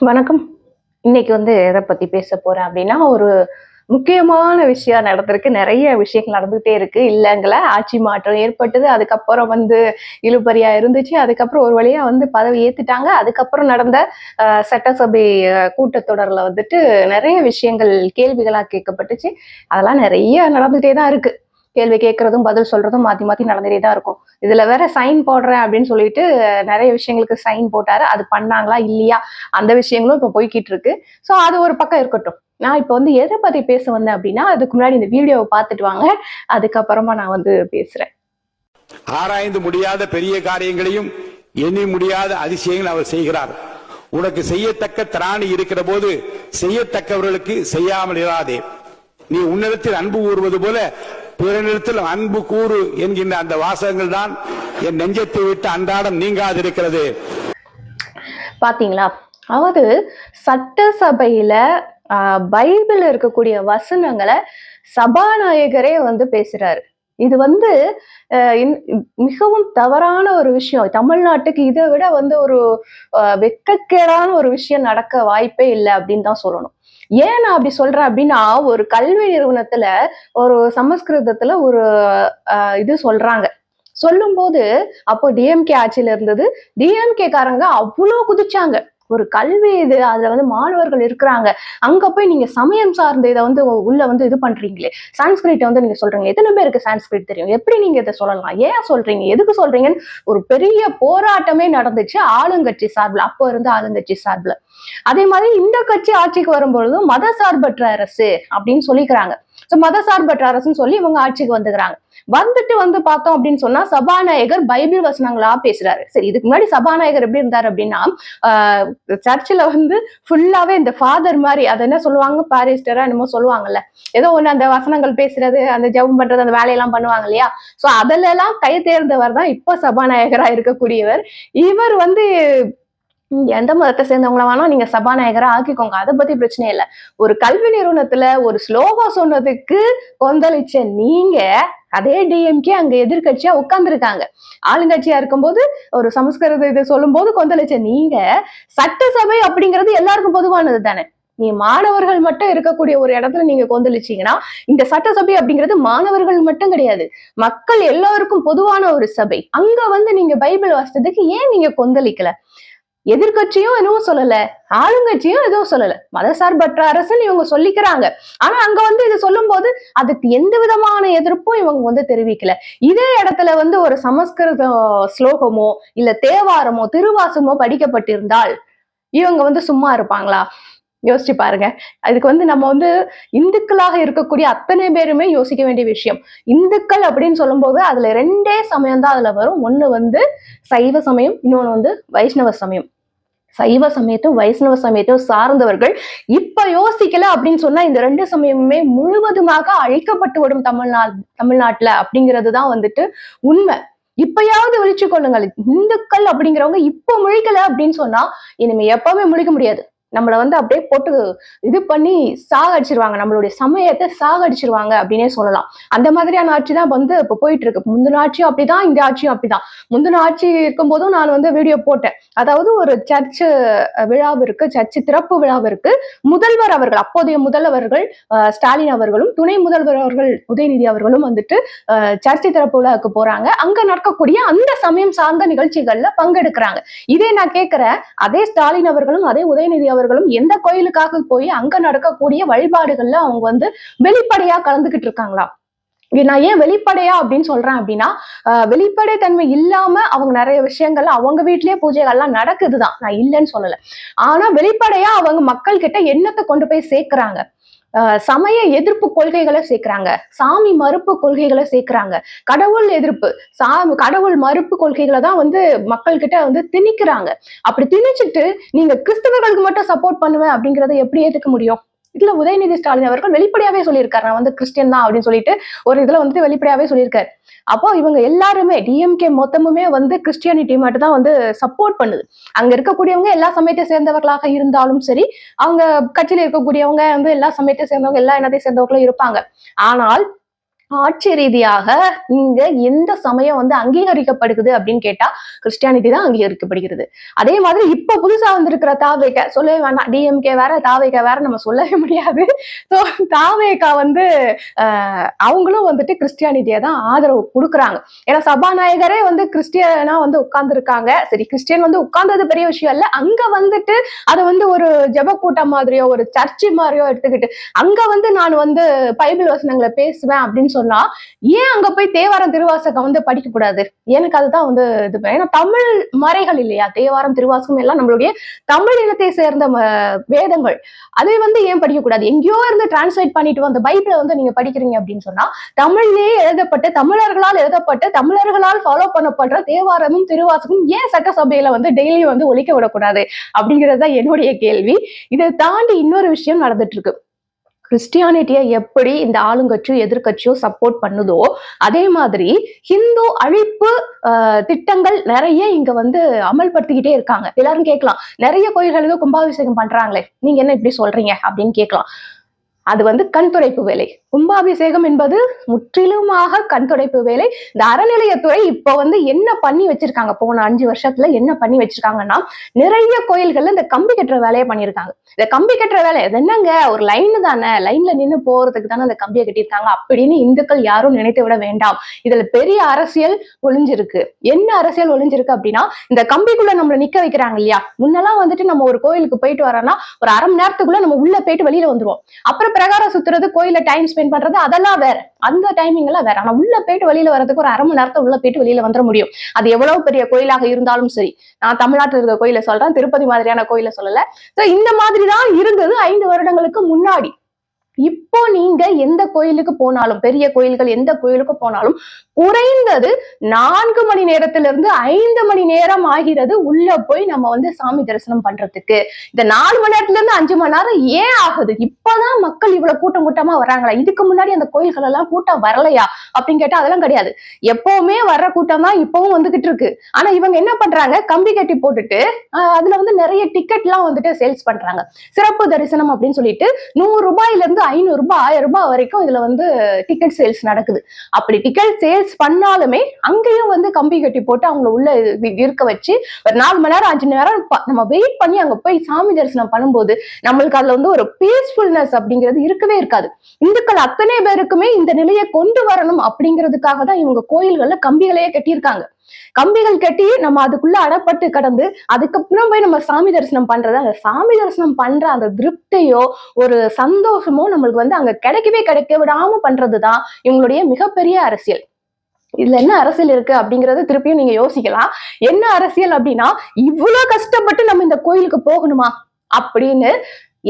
வணக்கம். இன்னைக்கு எத பத்தி பேச போறேன் அப்படின்னா, ஒரு முக்கியமான விஷயம் நடந்திருக்கு. நெறைய விஷயங்கள் நடந்துட்டே இருக்கு. இல்லங்கள, ஆட்சி மாற்றம் ஏற்பட்டது. அதுக்கப்புறம் இழுபறியா இருந்துச்சு. அதுக்கப்புறம் ஒரு வழியா பதவி ஏத்துட்டாங்க. அதுக்கப்புறம் நடந்த சட்டசபை கூட்டத்தொடர்ல நெறைய விஷயங்கள் கேள்விகளா கேட்கப்பட்டுச்சு. அதெல்லாம் நெறைய நடந்துட்டே தான் இருக்கு. கேள்வி கேட்கறதும், பதில் சொல்றதும் மாத்தி மாத்தி நடந்துட்டே தான் இருக்கும். இதுல வேற சைன் போடுறேன் அப்படின்னு சொல்லிட்டு நெறைய விஷயங்களுக்கு சைன் போட்டாரு. அது பண்ணாங்களா? இல்லையா? அந்த விஷயங்களும் இப்ப போய்க்கிட்டு இருக்கு. ஸோ அது ஒரு பக்கம் இருக்கட்டும். நான் இப்ப எத பத்தி பேச வந்தேன் அப்படின்னா, அதுக்கு முன்னாடி இந்த வீடியோவ பார்த்துட்டு வாங்க. அதுக்கப்புறமா நான் பேசுறேன். ஆராய்ந்து முடியாத பெரிய காரியங்களையும் எண்ணி முடியாத அதிசயங்கள் அவர் செய்கிறார். உனக்கு செய்யத்தக்க திராணி இருக்கிற போது செய்யத்தக்கவர்களுக்கு செய்யாமல் இராதே. நீ உன்னிடத்தில் அன்பு கூறுவது போல பிறனிடத்தில் அன்பு கூறு என்கின்ற அந்த வாசகங்கள் தான் என் நெஞ்சத்தை விட்டு அன்றாடம் நீங்காதிருக்கிறது. பாத்தீங்களா? அதாவது சட்டசபையில பைபிள் இருக்கக்கூடிய வசனங்களை சபாநாயகரே பேசுறாரு. இது மிகவும் தவறான ஒரு விஷயம். தமிழ்நாட்டுக்கு இதை விட ஒரு வெட்கக்கேடான ஒரு விஷயம் நடக்க வாய்ப்பே இல்லை அப்படின்னு தான் சொல்லணும். ஏன் நான் அப்படி சொல்றேன் அப்படின்னா, ஒரு கல்வி நிறுவனத்துல ஒரு சமஸ்கிருதத்துல ஒரு இது சொல்றாங்க. சொல்லும் போது அப்போ டிஎம்கே ஆட்சியில இருந்தது. டிஎம்கே காரங்க அவ்வளோ குதிச்சாங்க. ஒரு கல்வி இது, அதுல மாணவர்கள் இருக்கிறாங்க. அங்க போய் நீங்க சமயம் சார்ந்த இதை உள்ள இது பண்றீங்களே, சான்ஸ்கிரிட் நீங்க சொல்றீங்க. எத்தனை பேருக்கு சான்ஸ்கிரிட் தெரியும்? எப்படி நீங்க இதை சொல்லலாம்? ஏன் சொல்றீங்க? எதுக்கு சொல்றீங்கன்னு ஒரு பெரிய போராட்டமே நடந்துச்சு ஆளுங்கட்சி சார்பில். அப்போ இருந்த ஆளுங்கட்சி சார்பில். அதே மாதிரி இந்த கட்சி ஆட்சிக்கு வரும்பொழுதும் மத சார்பற்ற அரசு அப்படின்னு சொல்லிக்கிறாங்க. மத சார்பற்ற அரசுன்னு சொல்லி இவங்க ஆட்சிக்கு வந்துக்கிறாங்க. பார்த்தோம் அப்படின்னு சொன்னா சபாநாயகர் பைபிள் வசனங்களா பேசுறாரு. சரி, இதுக்கு முன்னாடி சபாநாயகர் எப்படி இருந்தாரு அப்படின்னா, சர்ச்சில் ஃபுல்லாவே இந்த ஃபாதர் மாதிரி, அதை என்ன சொல்லுவாங்க, பாரிஸ்டரா என்னமோ சொல்லுவாங்கல்ல, ஏதோ ஒண்ணு அந்த வசனங்கள் பேசுறது, அந்த ஜெபம் பண்றது, அந்த வேலையெல்லாம் பண்ணுவாங்க இல்லையா? சோ அதெல்லாம் கை தேர்ந்தவர் தான் இப்ப சபாநாயகரா இருக்கக்கூடியவர். இவர் எந்த மதத்தை சேர்ந்தவங்கள வேணா நீங்க சபாநாயகரா ஆக்கிக்கோங்க, அதை பத்தி பிரச்சனை இல்லை. ஒரு கல்வி நிறுவனத்துல ஒரு ஸ்லோகம் சொன்னதுக்கு கொந்தளிச்ச நீங்க அதே டிஎம்கே அங்க எதிர்கட்சியா உட்கார்ந்துருக்காங்க. ஆளுங்கட்சியா இருக்கும்போது ஒரு சமஸ்கிருத இது சொல்லும் போது கொந்தளிச்ச நீங்க, சட்டசபை அப்படிங்கிறது எல்லாருக்கும் பொதுவானது தானே. நீ மாணவர்கள் மட்டும் இருக்கக்கூடிய ஒரு இடத்துல நீங்க கொந்தளிச்சீங்கன்னா, இந்த சட்டசபை அப்படிங்கிறது மாணவர்கள் மட்டும் கிடையாது, மக்கள் எல்லாருக்கும் பொதுவான ஒரு சபை. அங்க நீங்க பைபிள் வாசித்ததுக்கு ஏன் நீங்க கொந்தளிக்கல? எதிர்கட்சியும் எதுவும் சொல்லல, ஆளுங்கட்சியும் எதுவும் சொல்லல. மதசார்பற்ற அரசுன்னு இவங்க சொல்லிக்கிறாங்க. ஆனா அங்க இது சொல்லும் போது அதுக்கு எந்த விதமான எதிர்ப்பும் இவங்க தெரிவிக்கல. இதே இடத்துல ஒரு சமஸ்கிருத ஸ்லோகமோ இல்ல தேவாரமோ திருவாசகமோ படிக்கப்பட்டிருந்தால் இவங்க சும்மா இருப்பாங்களா? யோசிச்சு பாருங்க. அதுக்கு நம்ம இந்துக்களாக இருக்கக்கூடிய அத்தனை பேருமே யோசிக்க வேண்டிய விஷயம். இந்துக்கள் அப்படின்னு சொல்லும் போது அதுல ரெண்டே சமயம் தான் அதுல வரும். ஒண்ணு சைவ சமயம், இன்னொன்னு வைஷ்ணவ சமயம். சைவ சமயத்தும் வைஷ்ணவ சமயத்தையும் சார்ந்தவர்கள் இப்ப யோசிக்கல அப்படின்னு சொன்னா இந்த ரெண்டு சமயமுமே முழுவதுமாக அழிக்கப்பட்டு விடும் தமிழ்நாட்டுல அப்படிங்கிறதுதான் உண்மை. இப்பயாவது விழிச்சு கொள்ளுங்கள். இந்துக்கள் அப்படிங்கிறவங்க இப்ப முழிக்கல அப்படின்னு சொன்னா இனிமே எப்பவுமே முழிக்க முடியாது. நம்மளை அப்படியே போட்டு இது பண்ணி சாகடிச்சிருவாங்க, நம்மளுடைய சமயத்தை சாகடிச்சிருவாங்க அப்படின்னே சொல்லலாம். அந்த மாதிரியான ஆட்சி தான் இப்ப போயிட்டு இருக்கு. முந்தின ஆட்சியும் அப்படிதான், இந்த ஆட்சியும் அப்படிதான். முந்தின ஆட்சி இருக்கும் போதும் நான் வீடியோ போட்டேன். அதாவது ஒரு சர்ச் விழாவிற்கு, சர்ச் திறப்பு விழாவிற்கு முதல்வர் அவர்கள், அப்போதைய முதல்வர்கள் ஸ்டாலின் அவர்களும் துணை முதல்வர் அவர்கள் உதயநிதி அவர்களும் சர்ச்சை திறப்பு விழாவுக்கு போறாங்க. அங்க நடக்கக்கூடிய அந்த சமயம் சார்ந்த நிகழ்ச்சிகள்ல பங்கெடுக்கிறாங்க. இதே நான் கேட்கிறேன், அதே ஸ்டாலின் அவர்களும் அதே உதயநிதி அவர்களும் எந்த கோயிலுக்காக போய் அங்க நடக்கக்கூடிய வழிபாடுகள்ல அவங்க வெளிப்படையா கலந்துகிட்டு இருக்காங்களா? நான் ஏன் வெளிப்படையா அப்படின்னு சொல்றேன் அப்படின்னா, வெளிப்படை தன்மை இல்லாம அவங்க நிறைய விஷயங்கள் அவங்க வீட்லயே பூஜைகள்லாம் நடக்குதுதான், நான் இல்லைன்னு சொல்லல. ஆனா வெளிப்படையா அவங்க மக்கள் கிட்ட என்னத்தை கொண்டு போய் சேர்க்கிறாங்க? சமய எதிர்ப்பு கொள்கைகளை சேர்க்கிறாங்க, சாமி மறுப்பு கொள்கைகளை சேர்க்கிறாங்க, கடவுள் எதிர்ப்பு, கடவுள் மறுப்பு கொள்கைகளை தான் மக்கள் கிட்ட திணிக்கிறாங்க. அப்படி திணிச்சுட்டு நீங்க கிறிஸ்தவர்களுக்கு மட்டும் சப்போர்ட் பண்ணுவேன் அப்படிங்கறத எப்படி ஏத்துக்க முடியும்? இதுல உதயநிதி ஸ்டாலின் அவர்கள் வெளிப்படையாவே சொல்லியிருக்காரு, நான் கிறிஸ்டியன் தான் அப்படின்னு சொல்லிட்டு ஒரு இதுல வெளிப்படையாவே சொல்லியிருக்காரு. அப்போ இவங்க எல்லாருமே டிஎம்கே மொத்தமுமே கிறிஸ்டியானிட்டி மட்டும் தான் சப்போர்ட் பண்ணுது. அங்க இருக்கக்கூடியவங்க எல்லா சமயத்தை சேர்ந்தவர்களாக இருந்தாலும் சரி, அவங்க கட்சியில இருக்கக்கூடியவங்க எல்லா சமயத்தை சேர்ந்தவங்க, எல்லா இனத்தை சேர்ந்தவர்களும் இருப்பாங்க. ஆனால் ஆட்சி ரீதியாக இங்க எந்த சமயம் வந்து அங்கீகரிக்கப்படுகிறது அப்படின்னு கேட்டா கிறிஸ்டியானிட்டி தான் அங்கீகரிக்கப்படுகிறது. அதே மாதிரி இப்ப புதுசா வந்திருக்கிற தாவேக சொல்லவே வேண்டாம், டிஎம்கே வேற தாவேக வேற நம்ம சொல்லவே முடியாது. ஸோ தாவேகா வந்து அவங்களும் வந்துட்டு கிறிஸ்டியானிட்டியை தான் ஆதரவு கொடுக்குறாங்க. ஏன்னா சபாநாயகரே வந்து கிறிஸ்டியனா வந்து உட்கார்ந்து இருக்காங்க. சரி, கிறிஸ்டியன் வந்து உட்கார்ந்தது பெரிய விஷயம் இல்ல, அங்க வந்துட்டு அதை வந்து ஒரு ஜெப கூட்டம் மாதிரியோ ஒரு சர்ச்சு மாதிரியோ எடுத்துக்கிட்டு அங்க வந்து நான் வந்து பைபிள் வசனங்களை பேசுவேன் அப்படின்னு சொன்னா ஏன் அங்க போய் தேவாரம் திருவாசகம் வந்து படிக்க கூடாது? எனக்கு அதுதான் வந்து இது. ஏன்னா தமிழ் மறைகள் இல்லையா, தேவாரம் திருவாசகம் எல்லாம் நம்மளுடைய தமிழ் இனத்தை சேர்ந்த வேதங்கள். அதை வந்து ஏன் படிக்க கூடாது? எங்கேயோ இருந்து டிரான்ஸ்லேட் பண்ணிட்டு வந்த பைபிளை வந்து நீங்க படிக்கிறீங்க அப்படின்னு சொன்னா தமிழ்லயே எழுதப்பட்டு தமிழர்களால் எழுதப்பட்டு தமிழர்களால் ஃபாலோ பண்ணப்படுற தேவாரமும் திருவாசகமும் ஏன் சட்டசபையில வந்து டெய்லி வந்து ஒலிக்க விடக்கூடாது அப்படிங்கிறது தான் என்னுடைய கேள்வி. இதை தாண்டி இன்னொரு விஷயம் நடந்துட்டு இருக்கு. கிறிஸ்டியானிட்டியை எப்படி இந்த ஆளுங்கட்சியும் எதிர்கட்சியும் சப்போர்ட் பண்ணுதோ அதே மாதிரி ஹிந்து அழிப்பு திட்டங்கள் நிறைய இங்க வந்து அமல்படுத்திக்கிட்டே இருக்காங்க. எல்லாரும் கேட்கலாம், நிறைய கோயில்களுக்கு கும்பாபிஷேகம் பண்றாங்களே, நீங்க என்ன இப்படி சொல்றீங்க அப்படின்னு கேட்கலாம். அது வந்து கண் துடைப்பு வேலை. கும்பாபிஷேகம் என்பது முற்றிலுமாக கண் துடைப்பு வேலை. இந்த அறநிலையத்துறை இப்ப வந்து என்ன பண்ணி வச்சிருக்காங்க, போன 5 வருஷத்துல என்ன பண்ணி வச்சிருக்காங்கன்னா நிறைய கோயில்கள்ல இந்த கம்பி கட்டுற வேலையை பண்ணியிருக்காங்க. இந்த கம்பி கட்டுற வேலை என்னங்க, ஒரு லைன் தானே, லைன்ல நின்று போறதுக்கு தானே அந்த கம்பியை கட்டியிருக்காங்க அப்படின்னு இந்துக்கள் யாரும் நினைத்து விட வேண்டாம். இதுல பெரிய அரசியல் ஒளிஞ்சிருக்கு. என்ன அரசியல் ஒளிஞ்சிருக்கு அப்படின்னா, இந்த கம்பிக்குள்ள நம்மள நிக்க வைக்கிறாங்க இல்லையா, முன்னெல்லாம் வந்துட்டு நம்ம ஒரு கோயிலுக்கு போயிட்டு வரோம்னா ஒரு அரை மணி நேரத்துக்குள்ள நம்ம உள்ள போயிட்டு வெளியில வந்துருவோம். அப்புறம் பிரகாரம் சுத்துறது, கோயில டைம் ஸ்பெண்ட் பண்றது, அதெல்லாம் வேற, அந்த டைமிங் எல்லாம் வேற. ஆனா உள்ள போயிட்டு வெளியில வரதுக்கு ஒரு அரை மணி நேரத்தை உள்ள போயிட்டு வெளியில வந்துட முடியும். அது எவ்வளவு பெரிய கோயிலாக இருந்தாலும் சரி. நான் தமிழ்நாட்டில் இருக்கிற கோயில சொல்றேன், திருப்பதி மாதிரியான கோயில சொல்லல. இந்த மாதிரிதான் இருந்தது 5 வருடங்களுக்கு முன்னாடி. இப்போ நீங்க எந்த கோயிலுக்கு போனாலும், பெரிய கோயில்கள் எந்த கோயிலுக்கு போனாலும் குறைந்தது 4 மணி நேரத்திலிருந்து 5 மணி நேரம் ஆகிறது உள்ள போய் நம்ம வந்து சாமி தரிசனம் பண்றதுக்கு. இந்த 4 மணி நேரத்துல இருந்து 5 மணி நேரம் ஏன் ஆகுது? இப்பதான் மக்கள் இவ்வளவு கூட்டமா வர்றாங்களா? இதுக்கு முன்னாடி அந்த கோயில்கள் எல்லாம் கூட்டம் வரலையா அப்படின்னு கேட்டா அதெல்லாம் கிடையாது. எப்பவுமே வர்ற கூட்டம் தான் இப்பவும் வந்துகிட்டு இருக்கு. ஆனா இவங்க என்ன பண்றாங்க, கம்பி கட்டி போட்டுட்டு அதுல வந்து நிறைய டிக்கெட் எல்லாம் வந்துட்டு சேல்ஸ் பண்றாங்க. சிறப்பு தரிசனம் அப்படின்னு சொல்லிட்டு 100 ரூபாயில இருந்து 500 ரூபாய் 1000 ரூபாய் வரைக்கும் இதுல வந்து டிக்கெட் சேல்ஸ் நடக்குது. அப்படி டிக்கெட் சேல்ஸ் பண்ணாலுமே அங்கேயும் வந்து கம்பி கட்டி போட்டு அவங்கள உள்ள இருக்க வச்சு ஒரு 4 மணி நேரம் 5 மணி நேரம் நம்ம வெயிட் பண்ணி அங்க போய் சாமி தரிசனம் பண்ணும்போது நம்மளுக்கு அதுல வந்து ஒரு பீஸ்ஃபுல்னஸ் அப்படிங்கிறது இருக்கவே இருக்காது. இந்துக்கள் அத்தனை பேருக்குமே இந்த நிலையை கொண்டு வரணும் அப்படிங்கிறதுக்காக தான் இவங்க கோயில்கள்ல கம்பிகளையே கட்டியிருக்காங்க. கம்பிகள் கட்டி நம்ம அதுக்குள்ள அடப்பட்டு கடந்து அதுக்கப்புறம் போய் நம்ம சாமி தரிசனம் பண்றது, அந்த சாமி தரிசனம் பண்ற அந்த திருப்தியோ ஒரு சந்தோஷமோ நம்மளுக்கு வந்து அங்க கிடைக்க விடாம பண்றதுதான் இவங்களுடைய மிகப்பெரிய அரசியல். இதுல என்ன அரசியல் இருக்கு அப்படிங்கறது திருப்பியும் நீங்க யோசிக்கலாம். என்ன அரசியல் அப்படின்னா, இவ்வளவு கஷ்டப்பட்டு நம்ம இந்த கோயிலுக்கு போகணுமா அப்படின்னு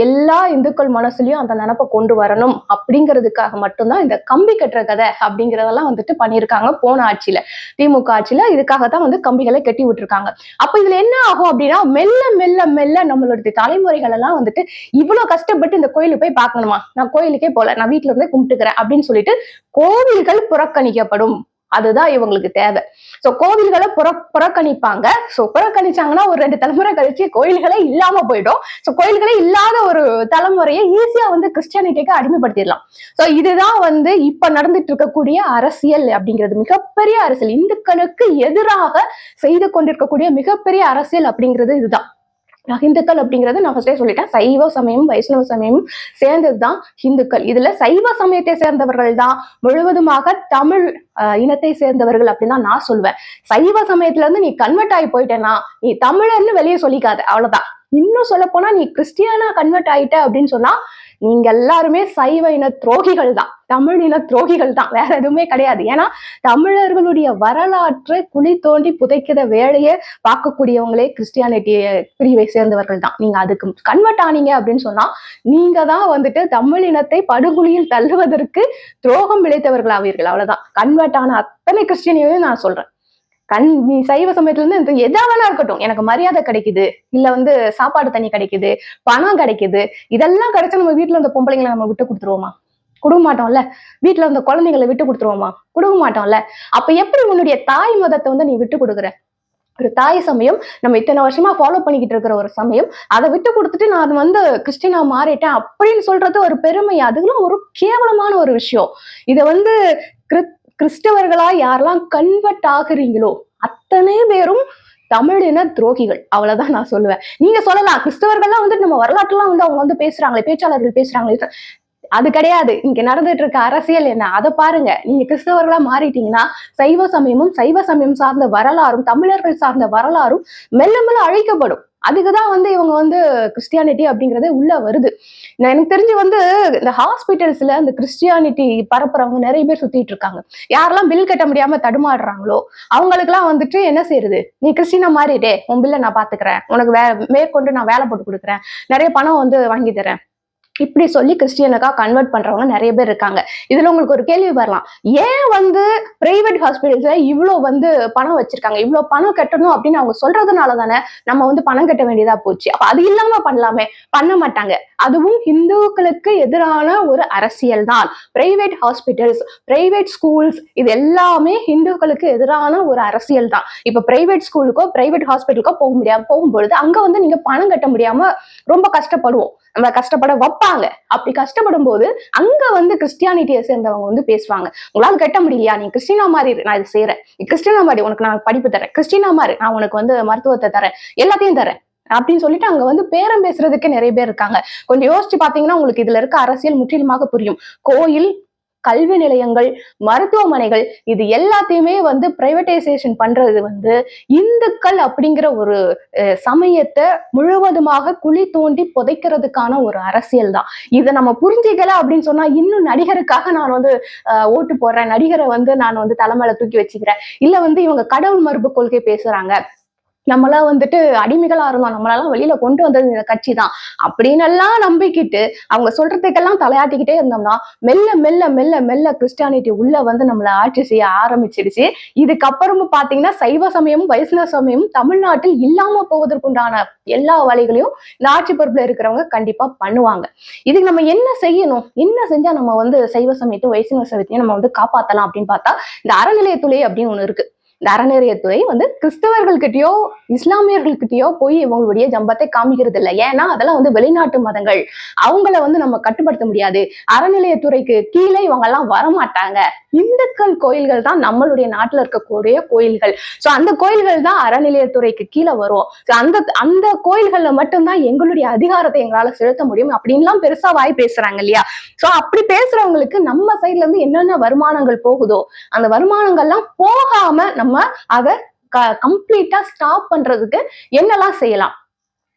எல்லா இந்துக்கள் மனசுலயும் அந்த நினைப்பை கொண்டு வரணும் அப்படிங்கிறதுக்காக மட்டும்தான் இந்த கம்பி கட்டுற கதை அப்படிங்கிறதெல்லாம் வந்துட்டு பண்ணியிருக்காங்க. போன ஆட்சியில, திமுக ஆட்சியில இதுக்காகத்தான் வந்து கம்பிகளை கட்டி விட்டுருக்காங்க. அப்ப இதுல என்ன ஆகும் அப்படின்னா, மெல்ல மெல்ல மெல்ல நம்மளுடைய தலைமுறைகள் எல்லாம் வந்துட்டு இவ்வளவு கஷ்டப்பட்டு இந்த கோயிலுக்கு போய் பார்க்கணுமா, நான் கோயிலுக்கே போல, நான் வீட்டுல இருந்தே கும்பிட்டுக்கிறேன் அப்படின்னு சொல்லிட்டு கோவில்கள் புறக்கணிக்கப்படும். அதுதான் இவங்களுக்கு தேவை. சோ கோவில்களை புறக்கணிப்பாங்க. சோ புறக்கணிச்சாங்கன்னா ஒரு 2 தலைமுறை கழிச்சு கோயில்களே இல்லாம போயிடும். சோ கோயில்களே இல்லாத ஒரு தலைமுறையை ஈஸியா வந்து கிறிஸ்டியானிட்டிக்கு அடிமைப்படுத்திடலாம். சோ இதுதான் வந்து இப்ப நடந்துட்டு இருக்கக்கூடிய அரசியல் அப்படிங்கிறது. மிகப்பெரிய அரசியல், இந்துக்களுக்கு எதிராக செய்து கொண்டிருக்கக்கூடிய மிகப்பெரிய அரசியல் அப்படிங்கிறது இதுதான். ஹிந்துக்கள் அப்படிங்கறது நான் ஃபர்ஸ்டே சொல்லிட்டேன், சைவ சமயமும் வைஷ்ணவ சமயமும் சேர்ந்ததுதான் ஹிந்துக்கள். இதுல சைவ சமயத்தை சேர்ந்தவர்கள் தான் முழுவதுமாக தமிழ் இனத்தை சேர்ந்தவர்கள் அப்படின்னு தான் நான் சொல்வேன். சைவ சமயத்துல இருந்து நீ கன்வெர்ட் ஆகி போயிட்டேன்னா நீ தமிழர்னு வெளியே சொல்லிக்காத, அவ்வளவுதான். இன்னும் சொல்ல போனா நீ கிறிஸ்டியானா கன்வெர்ட் ஆயிட்ட அப்படின்னு சொன்னா நீங்க எல்லாருமே சைவ இன துரோகிகள் தான், தமிழ் இன துரோகிகள் தான், வேற எதுவுமே கிடையாது. ஏன்னா தமிழர்களுடைய வரலாற்றை குழி தோண்டி புதைக்கிற வேலையை பார்க்கக்கூடியவங்களே கிறிஸ்டியானிட்டி பிரிவை சேர்ந்தவர்கள் தான். நீங்க அதுக்கு கன்வெர்ட் ஆனீங்க அப்படின்னு சொன்னா நீங்க தான் வந்துட்டு தமிழ் இனத்தை படுகொலியில் தள்ளுவதற்கு துரோகம் விளைத்தவர்கள் ஆவீர்கள், அவ்வளவுதான். கன்வெர்ட் ஆன அத்தனை கிறிஸ்டியனையும் நான் சொல்றேன், நீ சைவ சமயத்துல இருந்து எதா வேணா இருக்கட்டும், எனக்கு மரியாதை கிடைக்குது, இல்ல வந்து சாப்பாடு தண்ணி கிடைக்குது, பணம் கிடைக்குது, இதெல்லாம் கிடைச்சா நம்ம வீட்டுல இருந்த பொம்பளைங்களை நம்ம விட்டு கொடுத்துருவோமா? கொடுக்க மாட்டோம்ல. வீட்டுல இருந்த குழந்தைங்களை விட்டு கொடுத்துருவோமா? கொடுக்க மாட்டோம்ல. அப்ப எப்படி உன்னுடைய தாய் மதத்தை வந்து நீ விட்டு கொடுக்குற? ஒரு தாய் சமயம் நம்ம இத்தனை வருஷமா ஃபாலோ பண்ணிக்கிட்டு இருக்கிற ஒரு சமயம், அதை விட்டு கொடுத்துட்டு நான் வந்து கிறிஸ்டினா மாறிட்டேன் அப்படின்னு சொல்றது ஒரு பெருமை, அதுலாம் ஒரு கேவலமான ஒரு விஷயம். இதை வந்து கிறிஸ்தவர்களா யாரெல்லாம் கன்வெர்ட் ஆகுறீங்களோ அத்தனை பேரும் தமிழின துரோகிகள். அவ்வளவுதான் நான் சொல்லுவேன். நீங்க சொல்லலாம் கிறிஸ்தவர்கள்லாம் வந்து நம்ம வரலாற்றுலாம் வந்து அவங்க வந்து பேசுறாங்களே, பேச்சாளர்கள் பேசுறாங்களே, அது கிடையாது. இங்க நடந்துட்டு இருக்க அரசியல் என்ன அதை பாருங்க. நீங்க கிறிஸ்தவர்களா மாறிட்டீங்கன்னா சைவ சமயமும் சைவ சமயம் சார்ந்த வரலாறும் தமிழர்கள் சார்ந்த வரலாறும் மெல்ல மெல்ல அழிக்கப்படும். அதுக்குதான் வந்து இவங்க வந்து கிறிஸ்டியானிட்டி அப்படிங்கறதே உள்ள வருது. எனக்கு தெரிஞ்சு வந்து இந்த ஹாஸ்பிட்டல்ஸ்ல இந்த கிறிஸ்டியானிட்டி பரப்புறவங்க நிறைய பேர் சுத்திட்டு இருக்காங்க. யாரெல்லாம் பில் கட்ட முடியாம தடுமாறுறாங்களோ அவங்களுக்கு எல்லாம் வந்துட்டு என்ன செய்யுது, நீ கிறிஸ்டினா மாறிட்டே உன் பில்ல நான் பாத்துக்கிறேன், உனக்கு மேற்கொண்டு நான் வேலை போட்டு கொடுக்குறேன், நிறைய பணம் வந்து வாங்கி தரேன், இப்படி சொல்லி கிறிஸ்டியனுக்கா கன்வெர்ட் பண்றவங்க நிறைய பேர் இருக்காங்க. இதுல உங்களுக்கு ஒரு கேள்வி வரலாம், ஏன் வந்து பிரைவேட் ஹாஸ்பிட்டல்ஸ்ல இவ்வளவு வந்து பணம் வச்சிருக்காங்க, இவ்வளவு பணம் கட்டணும் அப்படின்னு அவங்க சொல்றதுனால தானே நம்ம வந்து பணம் கட்ட வேண்டியதா போச்சு. அப்ப அது இல்லாம பண்ணலாமே, பண்ண மாட்டாங்க. அதுவும் இந்துக்களுக்கு எதிரான ஒரு அரசியல் தான். பிரைவேட் ஹாஸ்பிட்டல்ஸ், பிரைவேட் ஸ்கூல்ஸ், இது எல்லாமே இந்துக்களுக்கு எதிரான ஒரு அரசியல் தான். இப்ப பிரைவேட் ஸ்கூலுக்கோ பிரைவேட் ஹாஸ்பிட்டலுக்கோ போக முடியாம போகும்பொழுது அங்க வந்து நீங்க பணம் கட்ட முடியாம ரொம்ப கஷ்டப்படுவோம், நம்ம கஷ்டப்பட வைப்பாங்க. அப்படி கஷ்டப்படும் போது அங்க வந்து கிறிஸ்டியானிட்டியை சேர்ந்தவங்க வந்து பேசுவாங்க, உங்களால கட்ட முடியலையா, நீ கிறிஸ்டினா மாதிரி நான் இதை செய்யறேன், கிறிஸ்டினா மாதிரி உனக்கு நான் படிப்பு தரேன், கிறிஸ்டினா மாதிரி நான் உனக்கு வந்து மருத்துவத்தை தரேன், எல்லாத்தையும் தரேன் அப்படின்னு சொல்லிட்டு அங்க வந்து பேரம் பேசுறதுக்கு நிறைய பேர் இருக்காங்க. கொஞ்சம் யோசிச்சு பாத்தீங்கன்னா உங்களுக்கு இதுல இருக்க அரசியல் முற்றிலுமாக புரியும். கோயில், கல்வி நிலையங்கள், மருத்துவமனைகள், இது எல்லாத்தையுமே வந்து பிரைவேட்டைசேஷன் பண்றது வந்து இந்துக்கள் அப்படிங்கிற ஒரு சமயத்தை முழுவதுமாக குழி தோண்டி புதைக்கிறதுக்கான ஒரு அரசியல் தான். இதை நம்ம புரிஞ்சுக்கல அப்படின்னு சொன்னா இன்னும் நடிகருக்காக நான் வந்து ஓட்டு போடுறேன், நடிகரை வந்து நான் வந்து தலைமையில தூக்கி வச்சுக்கிறேன், இல்ல வந்து இவங்க கடவுள் மறுப்பு கொள்கை பேசுறாங்க, நம்மளாம் வந்துட்டு அடிமைகளா இருந்தோம், நம்மளெல்லாம் வெளியில கொண்டு வந்தது இந்த கட்சி தான் அப்படின்னு எல்லாம் நம்பிக்கிட்டு அவங்க சொல்றதுக்கெல்லாம் தலையாட்டிக்கிட்டே இருந்தோம்னா மெல்ல மெல்ல மெல்ல மெல்ல கிறிஸ்டியானிட்டி உள்ள வந்து நம்மள ஆட்சி செய்ய ஆரம்பிச்சிடுச்சு. இதுக்கப்புறமும் பாத்தீங்கன்னா சைவ சமயமும் வைஷ்ணவ சமயமும் தமிழ்நாட்டில் இல்லாம போவதற்குண்டான எல்லா வழிகளையும் இந்த ஆட்சி பொறுப்புல இருக்கிறவங்க கண்டிப்பா பண்ணுவாங்க. இதுக்கு நம்ம என்ன செய்யணும், என்ன செஞ்சா நம்ம வந்து சைவ சமயத்தையும் வைஷ்ணவ சமயத்தையும் நம்ம வந்து காப்பாத்தலாம் அப்படின்னு பார்த்தா இந்த அறநிலையத்துறை அப்படின்னு ஒண்ணு இருக்கு. இந்த அறநிலையத்துறை வந்து கிறிஸ்தவர்கள்கிட்டயோ இஸ்லாமியர்கள்கிட்டயோ போய் இவங்களுடைய ஜம்பத்தை காமிக்கிறது இல்லை. ஏன்னா அதெல்லாம் வந்து வெளிநாட்டு மதங்கள், அவங்கள வந்து நம்ம கட்டுப்படுத்த முடியாது. அறநிலையத்துறைக்கு கீழே இவங்க எல்லாம் வரமாட்டாங்க. இந்துக்கள் கோயில்கள் தான் நம்மளுடைய நாட்டுல இருக்கக்கூடிய கோயில்கள். சோ அந்த கோயில்கள் தான் அறநிலையத்துறைக்கு கீழே வரும். அந்த அந்த கோயில்கள்ல மட்டும்தான் எங்களுடைய அதிகாரத்தை எங்களால செலுத்த முடியும் அப்படின்லாம் பெருசா வாய் பேசுறாங்க இல்லையா. சோ அப்படி பேசுறவங்களுக்கு நம்ம சைட்ல இருந்து என்னென்ன வருமானங்கள் போகுதோ அந்த வருமானங்கள்லாம் போகாம நம்ம அதை கம்ப்ளீட்டா ஸ்டாப் பண்றதுக்கு என்னெல்லாம் செய்யலாம்,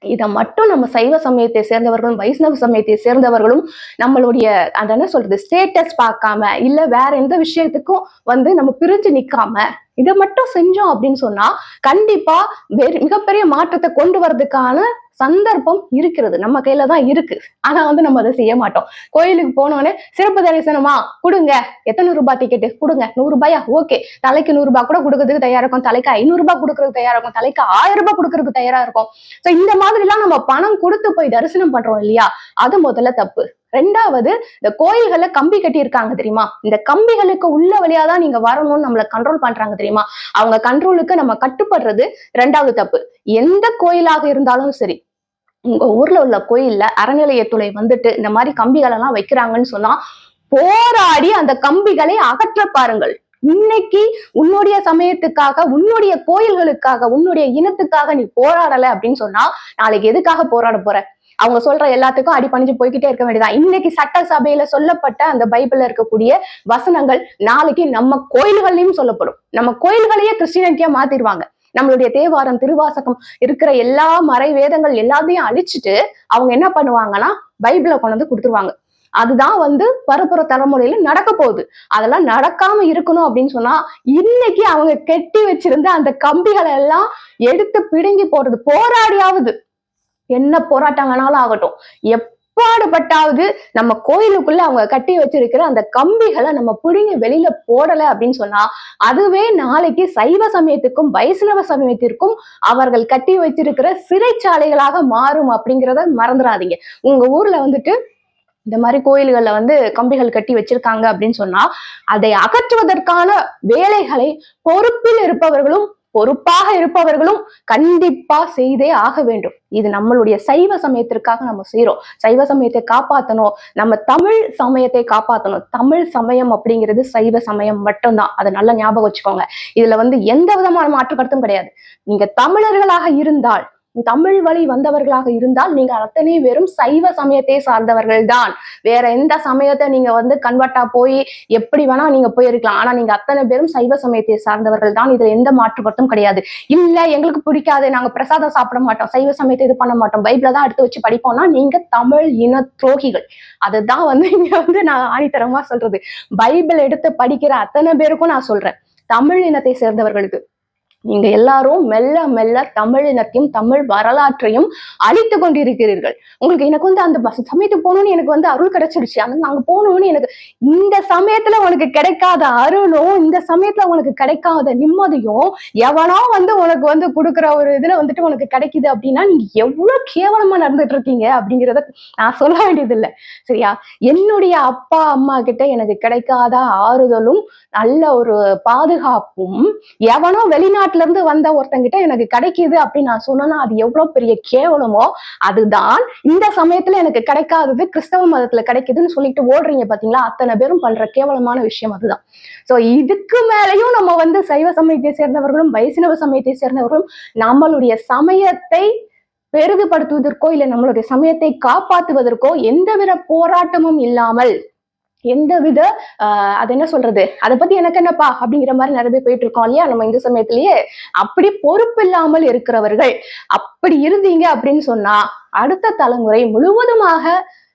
இதை மட்டும் நம்ம சைவ சமயத்தை சேர்ந்தவர்களும் வைஷ்ணவ சமயத்தை சேர்ந்தவர்களும் நம்மளுடைய அந்த என்ன சொல்றது ஸ்டேட்டஸ் பார்க்காம இல்ல வேற எந்த விஷயத்துக்கும் வந்து நம்ம பிரிஞ்சு நிக்காம இதை மட்டும் செஞ்சோம் அப்படின்னு சொன்னா கண்டிப்பா மிகப்பெரிய மாற்றத்தை கொண்டு வர்றதுக்கான சந்தர்ப்பம் இருக்கிறது, நம்ம கையில தான் இருக்கு. ஆனா வந்து நம்ம அதை செய்ய மாட்டோம். கோயிலுக்கு போனோடனே சிறப்பு தரிசனமா கொடுங்க, எத்தனை ரூபாய் டிக்கெட்டு கொடுங்க, 100 ரூபாயா, ஓகே, தலைக்கு 100 ரூபாய் கூட கொடுக்கறதுக்கு தயாரா இருக்கும், தலைக்கு 500 ரூபாய் கொடுக்கறதுக்கு தயாரா இருக்கும், தலைக்கு 1000 ரூபாய் கொடுக்கறதுக்கு தயாரா இருக்கும். சோ இந்த மாதிரி எல்லாம் நம்ம பணம் கொடுத்து போய் தரிசனம் பண்றோம் இல்லையா, அது முதல்ல தப்பு. ரெண்டாவது, இந்த கோயில்கள்ல கம்பி கட்டி இருக்காங்க தெரியுமா, இந்த கம்பிகளுக்கு உள்ள வழியாதான் நீங்க வரணும்னு நம்மள கண்ட்ரோல் பண்றாங்க தெரியுமா, அவங்க கண்ட்ரோலுக்கு நம்ம கட்டுப்படுறது ரெண்டாவது தப்பு. எந்த கோயிலாக இருந்தாலும் சரி, உங்க ஊர்ல உள்ள கோயில்ல அறநிலையத்துறை வந்துட்டு இந்த மாதிரி கம்பிகள் எல்லாம் வைக்கிறாங்கன்னு சொன்னா போராடி அந்த கம்பிகளை அகற்ற பாருங்கள். இன்னைக்கு உன்னுடைய சமயத்துக்காக, உன்னுடைய கோயில்களுக்காக, உன்னுடைய இனத்துக்காக நீ போராடல அப்படின்னு சொன்னா நாளைக்கு எதுக்காக போராட போற? அவங்க சொல்ற எல்லாத்துக்கும் அடிபணிஞ்சு போய்கிட்டே இருக்க வேண்டியதான். இன்னைக்கு சட்டசபையில சொல்லப்பட்ட அந்த பைபிள்ல இருக்கக்கூடிய வசனங்கள் நாளைக்கு நம்ம கோயில்கள்லயும் சொல்லப்படும். நம்ம கோயில்களையே கிறிஸ்டியானிட்டியா மாத்திடுவாங்க. நம்மளுடைய தேவாரம், திருவாசகம் இருக்கிற எல்லா மறை வேதங்கள் எல்லாத்தையும் அழிச்சிட்டு அவங்க என்ன பண்ணுவாங்கன்னா பைபிளை கொண்டு வந்து கொடுத்துருவாங்க. அதுதான் வந்து வரப்புற தலைமுறையில நடக்க போகுது. அதெல்லாம் நடக்காம இருக்கணும் அப்படின்னு சொன்னா இன்னைக்கு அவங்க கெட்டி வச்சிருந்த அந்த கம்பிகளை எல்லாம் எடுத்து பிடுங்கி போடுறது, போராடியாவது, என்ன போராட்டம் வேணாலும் ஆகட்டும், எப்பாடுபட்டாவது நம்ம கோயிலுக்குள்ள அவங்க கட்டி வச்சிருக்கிற அந்த கம்பிகளை நம்ம பிடிங்க வெளியில போடல அப்படின்னு சொன்னா அதுவே நாளைக்கு சைவ சமயத்துக்கும் வைஷ்ணவ சமயத்திற்கும் அவர்கள் கட்டி வச்சிருக்கிற சிறைச்சாலைகளாக மாறும் அப்படிங்கிறத மறந்துடாதீங்க. உங்க ஊர்ல வந்துட்டு இந்த மாதிரி கோயில்கள்ல வந்து கம்பிகள் கட்டி வச்சிருக்காங்க அப்படின்னு சொன்னா அதை அகற்றுவதற்கான வேலைகளை பொறுப்பில் இருப்பவர்களும் பொறுப்பாக இருப்பவர்களும் கண்டிப்பா செய்தே ஆக வேண்டும். இது நம்மளுடைய சைவ சமயத்திற்காக நம்ம செய்யறோம். சைவ சமயத்தை காப்பாற்றணும், நம்ம தமிழ் சமயத்தை காப்பாற்றணும். தமிழ் சமயம் அப்படிங்கிறது சைவ சமயம் மட்டும்தான். அதை நல்லா ஞாபகம் வச்சுக்கோங்க. இதுல எந்த விதமான மாற்று கருத்தும் கிடையாது. நீங்க தமிழர்களாக இருந்தால், தமிழ் வழி வந்தவர்களாக இருந்தால் நீங்க அத்தனை பேரும் சைவ சமயத்தை சார்ந்தவர்கள் தான். வேற எந்த சமயத்தை நீங்க கன்வெர்ட்டா போய் எப்படி வேணா நீங்க போயிருக்கலாம். ஆனா நீங்க அத்தனை பேரும் சைவ சமயத்தை சார்ந்தவர்கள் தான். இதுல எந்த மாற்று கருத்தும் கிடையாது. இல்ல எங்களுக்கு பிடிக்காது, நாங்க பிரசாதம் சாப்பிட மாட்டோம், சைவ சமயத்தை இது பண்ண மாட்டோம், பைபிளை தான் எடுத்து வச்சு படிப்போம்னா நீங்க தமிழ் இன துரோகிகள். அதுதான் இங்க நான் ஆணித்தரமா சொல்றது. பைபிள் எடுத்து படிக்கிற அத்தனை பேருக்கும் நான் சொல்றேன், தமிழ் இனத்தை சேர்ந்தவர்களுக்கு நீங்க எல்லாரும் மெல்ல மெல்ல தமிழினத்தையும் தமிழ் வரலாற்றையும் அழித்து கொண்டிருக்கிறீர்கள். உங்களுக்கு எனக்கு அந்த சமயத்துக்கு போகணும்னு எனக்கு அருள் கிடைச்சிருச்சு, அங்க போகணும்னு எனக்கு இந்த சமயத்துல உனக்கு கிடைக்காத அருளும் இந்த சமயத்துல உனக்கு கிடைக்காத நிம்மதியும் எவனோ உனக்கு கொடுக்குற ஒரு இதுல உனக்கு கிடைக்குது அப்படின்னா நீங்க எவ்வளவு கேவலமா நடந்துட்டு இருக்கீங்க அப்படிங்கிறத நான் சொல்ல வேண்டியது இல்லை. சரியா? என்னுடைய அப்பா அம்மா கிட்ட எனக்கு கிடைக்காத ஆறுதலும் நல்ல ஒரு பாதுகாப்பும் எவனோ வெளிநாட்டுல இருந்து வந்த ஒருத்தங்கிட்ட எனக்கு கிடைக்குது அப்படின்னு நான் சொன்னா அது எவ்வளவு பெரிய கேவலமோ, அதுதான் இந்த சமயத்துல எனக்கு கிடைக்காதது கிறிஸ்தவ மதத்துல கிடைக்குதுன்னு சொல்லிட்டு ஓடுறீங்க பாத்தீங்களா, அத்தனை பேரும் பண்ற கேவலமான விஷயம் அதுதான். சோ இதுக்கு மேலையும் நம்ம சைவ சமயத்தை சேர்ந்தவர்களும் வைஷ்ணவ சமயத்தை சேர்ந்தவர்களும் நம்மளுடைய சமயத்தை பெரிதுபடுத்துவதற்கோ இல்ல நம்மளுடைய சமயத்தை காப்பாற்றுவதற்கோ எந்தவித போராட்டமும் இல்லாமல், எந்தவித அது என்ன சொல்றது, அதை பத்தி எனக்கு என்னப்பா அப்படிங்கிற மாதிரி நிறைய பேர் போயிட்டு இருக்கோம் இல்லையா நம்ம இந்து சமயத்திலேயே. அப்படி பொறுப்பு இல்லாமல் இருக்கிறவர்கள் அப்படி இருந்தீங்க அப்படின்னு சொன்னா அடுத்த தலைமுறை முழுவதுமாக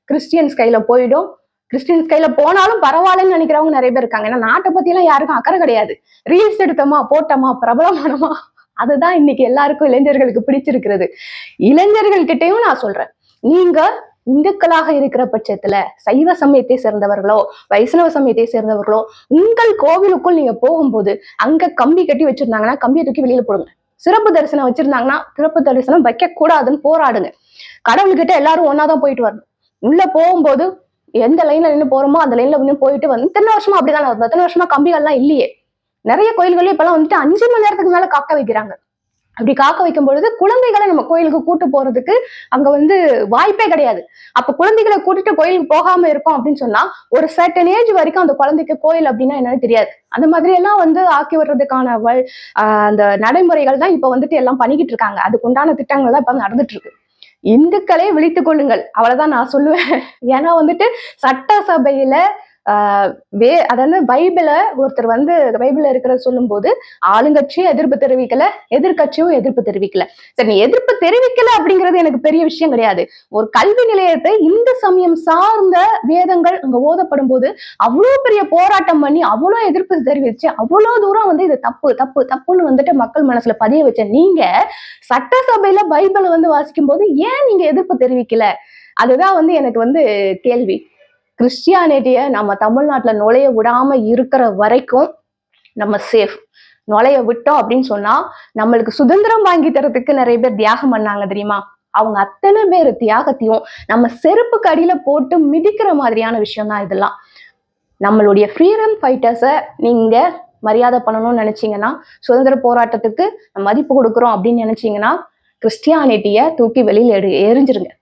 கிறிஸ்டியன்ஸ் கையில போயிடும். கிறிஸ்டியன்ஸ் கையில போனாலும் பரவாயில்லன்னு நினைக்கிறவங்க நிறைய பேர் இருக்காங்க. ஏன்னா நாட்டை பத்தி எல்லாம் யாருக்கும் அக்கறை கிடையாது. ரீல்ஸ் எடுத்தோமா, போட்டோமா, பிரபலமானமா, அதுதான் இன்னைக்கு எல்லாருக்கும் இளைஞர்களுக்கு பிடிச்சிருக்கிறது. இளைஞர்கள் கிட்டையும் நான் சொல்றேன், நீங்க இந்துக்களாக இருக்கிற பட்சத்துல சைவ சமயத்தை சேர்ந்தவர்களோ வைஷ்ணவ சமயத்தை சேர்ந்தவர்களோ உங்கள் கோவிலுக்குள் நீங்க போகும்போது அங்க கம்பி கட்டி வச்சிருந்தாங்கன்னா கம்பியை தூக்கி வெளியில போடுங்க. சிறப்பு தரிசனம் வச்சிருந்தாங்கன்னா சிறப்பு தரிசனம் வைக்க கூடாதுன்னு போராடுங்க. கடவுள்கிட்ட எல்லாரும் ஒன்னாதான் போயிட்டு வரணும். உள்ள போகும்போது எந்த லைன்ல நின்று போறோமோ அந்த லைன்ல போயிட்டு இத்தனை வருஷமா அப்படிதான் வருது. எத்தனை வருஷமா கம்பிகள்லாம் இல்லையே. நிறைய கோயில்களே இப்பெல்லாம் 5 மணி நேரத்துக்கு மேல காக்க வைக்கிறாங்க. அப்படி காக்க வைக்கும் பொழுது குழந்தைகளை நம்ம கோயிலுக்கு கூட்டு போறதுக்கு அங்க வாய்ப்பே கிடையாது. அப்ப குழந்தைகளை கூட்டிட்டு கோயிலுக்கு போகாம இருக்கோம் அப்படின்னு சொன்னா ஒரு சர்டன் ஏஜ் வரைக்கும் அந்த குழந்தைக்கு கோயில் அப்படின்னா என்னன்னு தெரியாது. அந்த மாதிரி எல்லாம் ஆக்கி வர்றதுக்கான அந்த நடைமுறைகள் தான் இப்ப எல்லாம் பண்ணிக்கிட்டு இருக்காங்க. அதுக்கு உண்டான திட்டங்கள் தான் இப்ப நடந்துட்டு இருக்கு. இந்துக்களே விழித்துக் கொள்ளுங்கள், அவ்வளவுதான் நான் சொல்லுவேன். ஏன்னா சட்டசபையில அதாவது பைபிளை ஒருத்தர் பைபிள்ல இருக்கிறத சொல்லும் போது ஆளுங்கட்சியும் எதிர்ப்பு தெரிவிக்கல, எதிர்கட்சியும் எதிர்ப்பு தெரிவிக்கல. சரி, நீ எதிர்ப்பு தெரிவிக்கல அப்படிங்கிறது எனக்கு பெரிய விஷயம் கிடையாது. ஒரு கல்வி நிலையத்தை இந்து சமயம் சார்ந்த வேதங்கள் அங்க ஓதப்படும் போது அவ்வளவு பெரிய போராட்டம் பண்ணி அவ்வளவு எதிர்ப்பு தெரிவிச்சு அவ்வளவு தூரம் இது தப்பு தப்பு தப்புன்னு மக்கள் மனசுல பதிய வச்ச நீங்க சட்டசபையில பைபிளை வாசிக்கும் போது ஏன் நீங்க எதிர்ப்பு தெரிவிக்கல? அதுதான் எனக்கு கேள்வி. கிறிஸ்டியானிட்டிய நம்ம தமிழ்நாட்டுல நுழைய விடாம இருக்கிற வரைக்கும் நம்ம சேஃப். நுழைய விட்டோம் அப்படின்னு சொன்னா நம்மளுக்கு சுதந்திரம் வாங்கி தரத்துக்கு நிறைய பேர் தியாகம் பண்ணாங்க தெரியுமா? அவங்க அத்தனை பேர் தியாகத்தையும் நம்ம செருப்புக்கு அடியில போட்டு மிதிக்கிற மாதிரியான விஷயம் தான் இதெல்லாம். நம்மளுடைய ஃப்ரீடம் ஃபைட்டர்ஸை நீங்க மரியாதை பண்ணணும்னு நினைச்சீங்கன்னா, சுதந்திர போராட்டத்துக்கு மதிப்பு கொடுக்குறோம் அப்படின்னு நினைச்சீங்கன்னா கிறிஸ்டியானிட்டிய தூக்கி வெளியில எரிஞ்சிருங்க.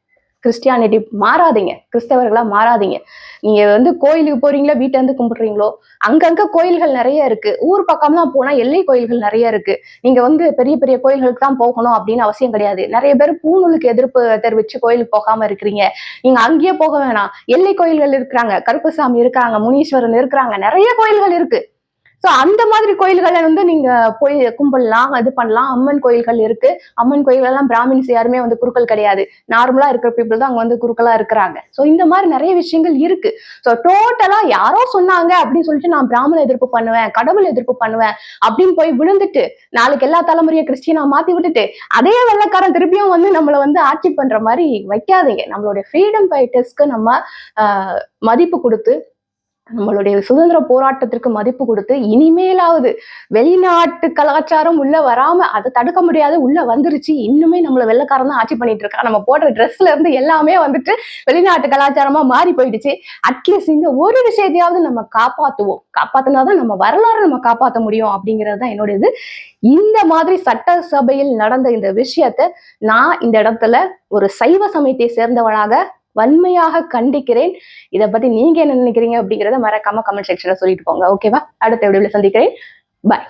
கிறிஸ்டியானிட்டி மாறாதீங்க, கிறிஸ்தவர்களா மாறாதீங்க. நீங்க கோயிலுக்கு போறீங்களோ, வீட்டை கும்பிடுறீங்களோ, அங்கங்க கோயில்கள் நிறைய இருக்கு. ஊர் பக்கம்லாம் போனா எல்லை கோயில்கள் நிறைய இருக்கு. நீங்க பெரிய பெரிய கோயில்களுக்கு தான் போகணும் அப்படின்னு அவசியம் கிடையாது. நிறைய பேர் பூநூலுக்கு எதிர்ப்பு தெரிவிச்சு கோயிலுக்கு போகாம இருக்கிறீங்க. நீங்க அங்கேயே போக வேணாம். எல்லை கோயில்கள் இருக்கிறாங்க, கருப்பசாமி இருக்காங்க, முனீஸ்வரன் இருக்கிறாங்க, நிறைய கோயில்கள் இருக்கு. சோ அந்த மாதிரி கோயில்களை நீங்க போய் கும்பிடலாம், இது பண்ணலாம். அம்மன் கோயில்கள் இருக்கு. அம்மன் கோயில்கள் எல்லாம் பிராமின்ஸ் யாருமே குருக்கள் கிடையாது. நார்மலா இருக்கிற பீப்புள் தான் அங்க குருக்களா இருக்கிறாங்க. சோ இந்த மாதிரி நிறைய விஷயங்கள் இருக்கு. சோ டோட்டலா யாரோ சொன்னாங்க அப்படின்னு சொல்லிட்டு நான் பிராமண எதிர்ப்பு பண்ணுவேன், கடவுள் எதிர்ப்பு பண்ணுவேன் அப்படின்னு போய் விழுந்துட்டு நாளைக்கு எல்லா தலைமுறையும் கிறிஸ்டியனா மாத்தி விட்டுட்டு அதே வெள்ளைக்காரன் திருப்பியும் நம்மள ஆட்சி பண்ற மாதிரி வைக்காதீங்க. நம்மளுடைய ஃப்ரீடம் ஃபைட்டர்ஸ்க்கு நம்ம மதிப்பு கொடுத்து நம்மளுடைய சுதந்திர போராட்டத்திற்கு மதிப்பு கொடுத்து இனிமேலாவது வெளிநாட்டு கலாச்சாரம் உள்ள வராம அதை தடுக்க முடியாது, உள்ள வந்துருச்சு. இன்னுமே நம்மள வெள்ளைக்காரன் தான் ஆட்சி பண்ணிட்டு இருக்கான். நம்ம போடுற ட்ரெஸ்ல இருந்து எல்லாமே வந்துட்டு வெளிநாட்டு கலாச்சாரமா மாறி போயிடுச்சு. அட்லீஸ்ட் இந்த ஒரு விஷயத்தையாவது நம்ம காப்பாத்துவோம். காப்பாத்தினாதான் நம்ம வரலாறு நம்ம காப்பாற்ற முடியும் அப்படிங்கிறது தான் என்னுடைய இது. இந்த மாதிரி சட்டசபையில் நடந்த இந்த விஷயத்த நான் இந்த இடத்துல ஒரு சைவ சமயத்தை சேர்ந்தவளாக வன்மையாக கண்டிக்கிறேன். இதை பத்தி நீங்க என்ன நினைக்கிறீங்க அப்படிங்கறத மறக்காம கமெண்ட் செக்ஷன்ல சொல்லிட்டு போங்க. ஓகேவா? அடுத்த வீடியோல சந்திக்கிறேன். பாய்.